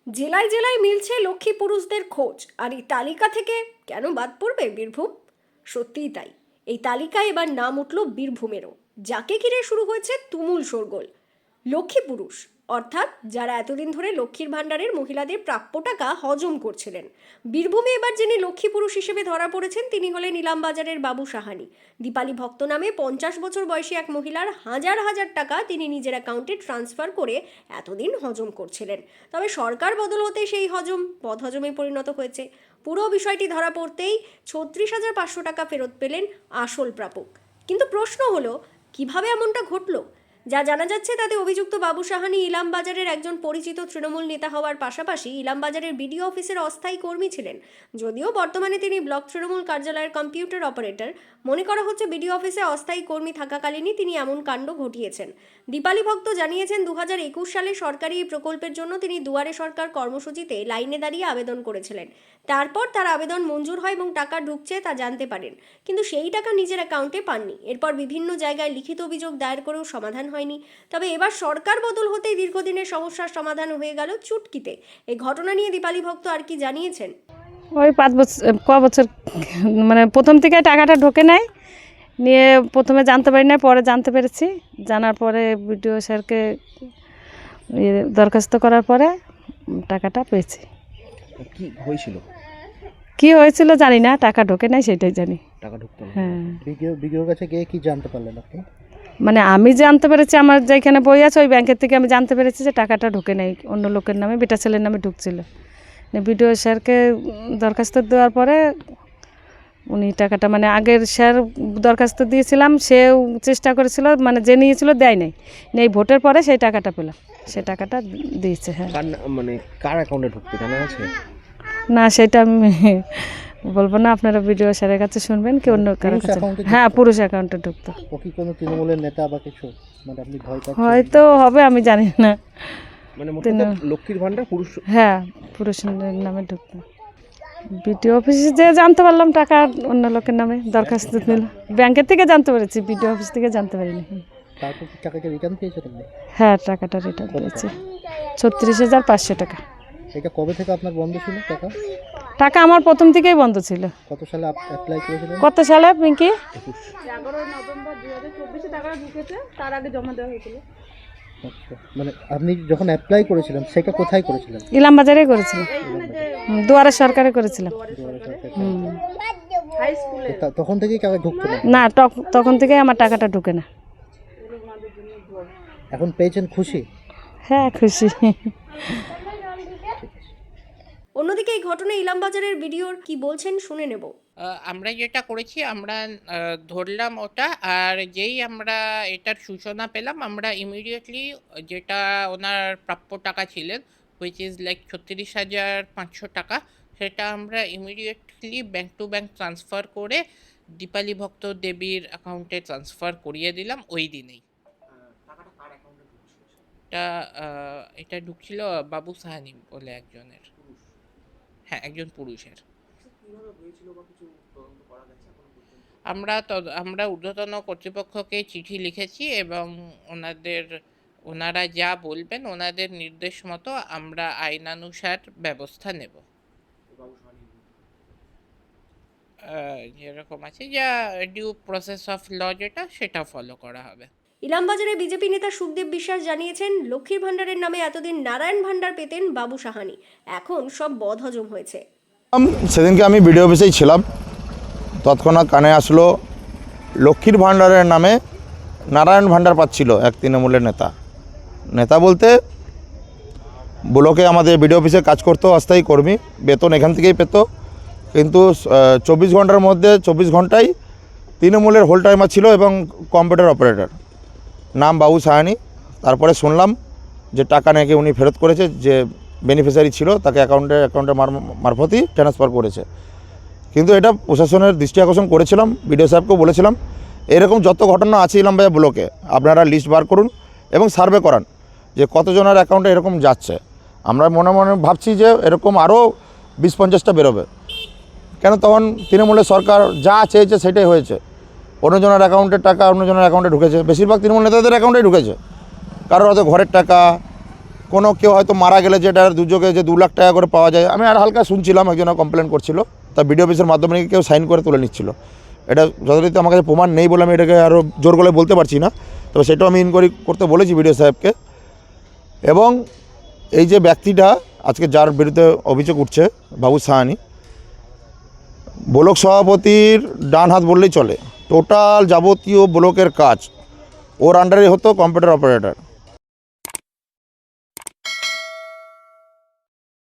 জেলায় জেলায় মিলছে লক্ষ্মী পুরুষদের খোঁজ, আর এই তালিকা থেকে কেন বাদ পড়বে বীরভূম? সত্যিই তাই, এই তালিকায় এবার নাম উঠল বীরভূমেরও, যাকে ঘিরে শুরু হয়েছে তুমুল শোরগোল। লক্ষ্মী পুরুষ অর্থাৎ যারা এতদিন ধরে লক্ষ্মীর ভাণ্ডারের মহিলাদের প্রাপ্য টাকা হজম করছিলেন। বীরভূমে এবার যিনি লক্ষ্মী পুরুষ হিসেবে ধরা পড়েছেন তিনি হলেন ইলামবাজারের বাবু সাহানি। দীপালি ভক্ত নামে 50 বছর বয়সী এক মহিলার হাজার হাজার টাকা তিনি নিজের অ্যাকাউন্টে ট্রান্সফার করে এতদিন হজম করছিলেন। তবে সরকার বদল হতে সেই হজম বদহজমে পরিণত হয়েছে। পুরো বিষয়টি ধরা পড়তেই 36,500 টাকা ফেরত পেলেন আসল প্রাপক। কিন্তু প্রশ্ন হলো, কিভাবে এমনটা ঘটলো? যা জানা যাচ্ছে তাতে অভিযুক্ত বাবু সাহানি ইলামবাজারের একজন পরিচিত তৃণমূল নেতা হওয়ার পাশাপাশি ইলামবাজারের বিডিও অফিসের অস্থায়ী কর্মী ছিলেন। যদিও বর্তমানে তিনি ব্লক তৃণমূল কার্যালয়ের কম্পিউটার অপারেটর। মনে করা হচ্ছে বিডিও অফিসে অস্থায়ী কর্মী থাকাকালীনই তিনি এমন কাণ্ড ঘটিয়েছেন। দীপালি ভক্ত জানিয়েছেন 2021 সালে সরকারি এই প্রকল্পের জন্য তিনি দুয়ারে সরকার কর্মসূচিতে লাইনে দাঁড়িয়ে আবেদন করেছিলেন। তারপর তার আবেদন মঞ্জুর হয় এবং টাকা ঢুকছে তা জানতে পারেন, কিন্তু সেই টাকা নিজের অ্যাকাউন্টে পাননি। এরপর বিভিন্ন জায়গায় লিখিত অভিযোগ দায়ের করেও সমাধান হয়নি। তবে এবার সরকার বদল হতেই দীর্ঘদিনের সমস্যার সমাধান হয়ে গেল চুটকিতে। এই ঘটনা নিয়ে দীপালি ভক্ত আর কি জানিয়েছেন। ওই 5 বছর বছর মানে প্রথম থেকে টাকাটা ঢোকে নাই, নিয়ে প্রথমে জানতে পারি না, পরে জানতে পেরেছি। জানার পরে বিডিও স্যারকে দরখাস্ত করার পরে টাকাটা পেয়েছি। কি হয়েছিল? কি হয়েছিল জানি না, টাকা ঢোকে নাই সেটাই জানি। টাকা ঢুকতো না। হ্যাঁ, বিডিওর কাছে গিয়ে কি জানতে পারলেন আপনি? মানে আমি জানতে পেরেছি, আমার যেখানে বই আছে ওই ব্যাংকের থেকে আমি জানতে পেরেছি যে টাকাটা ঢোকে নাই, অন্য লোকের নামে, বেটা ছেলের নামে ঢুকছিল। বিডিও স্যারকে দরখাস্ত দেওয়ার পরে উনি টাকাটা, মানে আগের স্যার দরখাস্ত দিয়েছিলাম, সেও চেষ্টা করেছিল, মানে যে নিয়েছিল দেয় নাই, এই ভোটের পরে সেই টাকাটা পেলাম, সে টাকাটা দিয়েছে। হ্যাঁ, মানে কার অ্যাকাউন্টে ঢুকতো জানা আছে? না সেটা আমি বলবো না, আপনারা ভিডিও স্যারের কাছে শুনবেন কি অন্য কারো কাছে। account-এ হ্যাঁ, পুরুষ অ্যাকাউন্টে ঢুকতো। ও কি কোনো তৃণমূলের নেতা বা কিছু? মানে আপনি ভয় পাচ্ছেন? হয়তো হবে, আমি জানি না। মানে মোটামুটি লক্ষ্মীর ভান্ডার পুরুষ? হ্যাঁ, পুরুষের নামে ঢুকতো। বিডিও অফিসে যে জানতে পারলাম টাকা অন্য লোকের নামে দরখাস্ত দিল, ব্যাংকের থেকে জানতে পেরেছি, বিডিও অফিস থেকে জানতে পারিনি। তারপর কি টাকাটা রিটার্ন পেয়েছেন আপনি? হ্যাঁ, টাকাটা রিটার্ন পেয়েছি, 36,500 টাকা। এটা কবে থেকে আপনার বন্ধ ছিল টাকা? টাকা আমার প্রথম থেকেই বন্ধ ছিল। কত সালে অ্যাপ্লাই করেছিলেন? কত সালে পিঙ্কি? 11 নভেম্বর 2024 টাকা ঢুকেছে, তার আগে জমা দেওয়া হয়েছিল। আচ্ছা, মানে আপনি যখন অ্যাপ্লাই করেছিলেন সেটা কোথায় করেছিলেন? ইলামবাজারে করেছিলাম, দুয়ারে সরকারে করেছিলাম। হাই স্কুলে তখন থেকেই টাকা ঢুকতো না? না, তখন থেকে আমার টাকাটা ঢুকে না। এখন পেয়েছেন, খুশি? হ্যাঁ, খুশি। অন্যদিকে এই ঘটনায় ইলামবাজারের ভিডিওর কি বলছেন শুনে নেব। আমরা যেটা করেছি, আমরা ধরলাম ওটা, আর যেই আমরা এটার সূচনা পেলাম, আমরা ইমিডিয়েটলি যেটা ওনার প্রাপ্য টাকা ছিলেন, হুইচ ইজ লাইক 36,500 টাকা, সেটা আমরা immediately bank to bank transfer করে দীপালি ভক্ত দেবীর অ্যাকাউন্টে ট্রান্সফার করিয়ে দিলাম ওই দিনেই। এটা ঢুকছিল বাবু সাহানি বলে একজনের। হ্যাঁ, একজন পুরুষের। আমরা ঊর্ধ্বতন কর্তৃপক্ষকে চিঠি লিখেছি এবং ওনারা যা বলবেন, ওনাদের নির্দেশ মতো আমরা আইনানুসার ব্যবস্থা নেব। যেরকম আছে, যা ডিউ প্রসেস অফ ল যেটা, সেটা ফলো করা হবে। ইলামবাজারে বিজেপি নেতা সুখদেব বিশ্বাস জানিয়েছেন, লক্ষ্মীর ভাণ্ডারের নামে এতদিন নারায়ণ ভাণ্ডার পেতেন বাবু সাহানি, এখন সব বদহজম হয়েছে। সেদিনকে আমি বিডিও অফিসেই ছিলাম, তৎক্ষণাৎ কানে আসলো লক্ষ্মীর ভাণ্ডারের নামে নারায়ণ ভাণ্ডার পাচ্ছিল এক তৃণমূলের নেতা বলতে ব্লকে আমাদের বিডিও অফিসে কাজ করতো, অস্থায়ী কর্মী, বেতন এখান থেকেই পেত, কিন্তু 24 ঘন্টার মধ্যে 24 ঘন্টায় তৃণমূলের হোল টাইমার ছিল এবং কম্পিউটার অপারেটর, নাম বাবু সাহানি। তারপরে শুনলাম যে টাকা নাকি উনি ফেরত করেছে, যে বেনিফিশিয়ারি ছিল তাকে অ্যাকাউন্টের মারফতই ট্রান্সফার করেছে। কিন্তু এটা প্রশাসনের দৃষ্টি আকর্ষণ করেছিলাম, বিডিও সাহেবকেও বলেছিলাম, এরকম যত ঘটনা আছে ইলামবাজার ব্লকে আপনারা লিস্ট বার করুন এবং সার্ভে করান যে কতজনের অ্যাকাউন্টে এরকম যাচ্ছে। আমরা মনে মনে ভাবছি যে এরকম আরও 20-50টা বেরোবে, কেন তখন তৃণমূলের সরকার যা চেয়েছে সেটাই হয়েছে। অন্যজনের অ্যাকাউন্টের টাকা অন্যজনের অ্যাকাউন্টে ঢুকেছে, বেশিরভাগ তৃণমূল নেতাদের অ্যাকাউন্টেই ঢুকেছে। কারোর হয়তো ঘরের টাকা, কোনো কেউ হয়তো মারা গেলে যেটা দুযোগে যে 2 লাখ টাকা করে পাওয়া যায়, আমি আর হালকা শুনছিলাম একজন কমপ্লেন করছিল, তা বিডিও অফিসের মাধ্যমে নাকি কেউ সাইন করে তুলে নিচ্ছিল। এটা যথারীতি আমার কাছে প্রমাণ নেই বলে আমি এটাকে আরও জোর গলায় বলতে পারছি না, তবে সেটাও আমি ইনকোয়ারি করতে বলেছি বিডিও সাহেবকে। এবং এই যে ব্যক্তিটা আজকে যার বিরুদ্ধে অভিযোগ উঠছে বাবু সাহানি, ব্লক সভাপতির ডান হাত বললেই চলে, টোটাল যাবতীয় ব্লকের কাজ ওর আন্ডারে হতো, কম্পিউটার অপারেটর।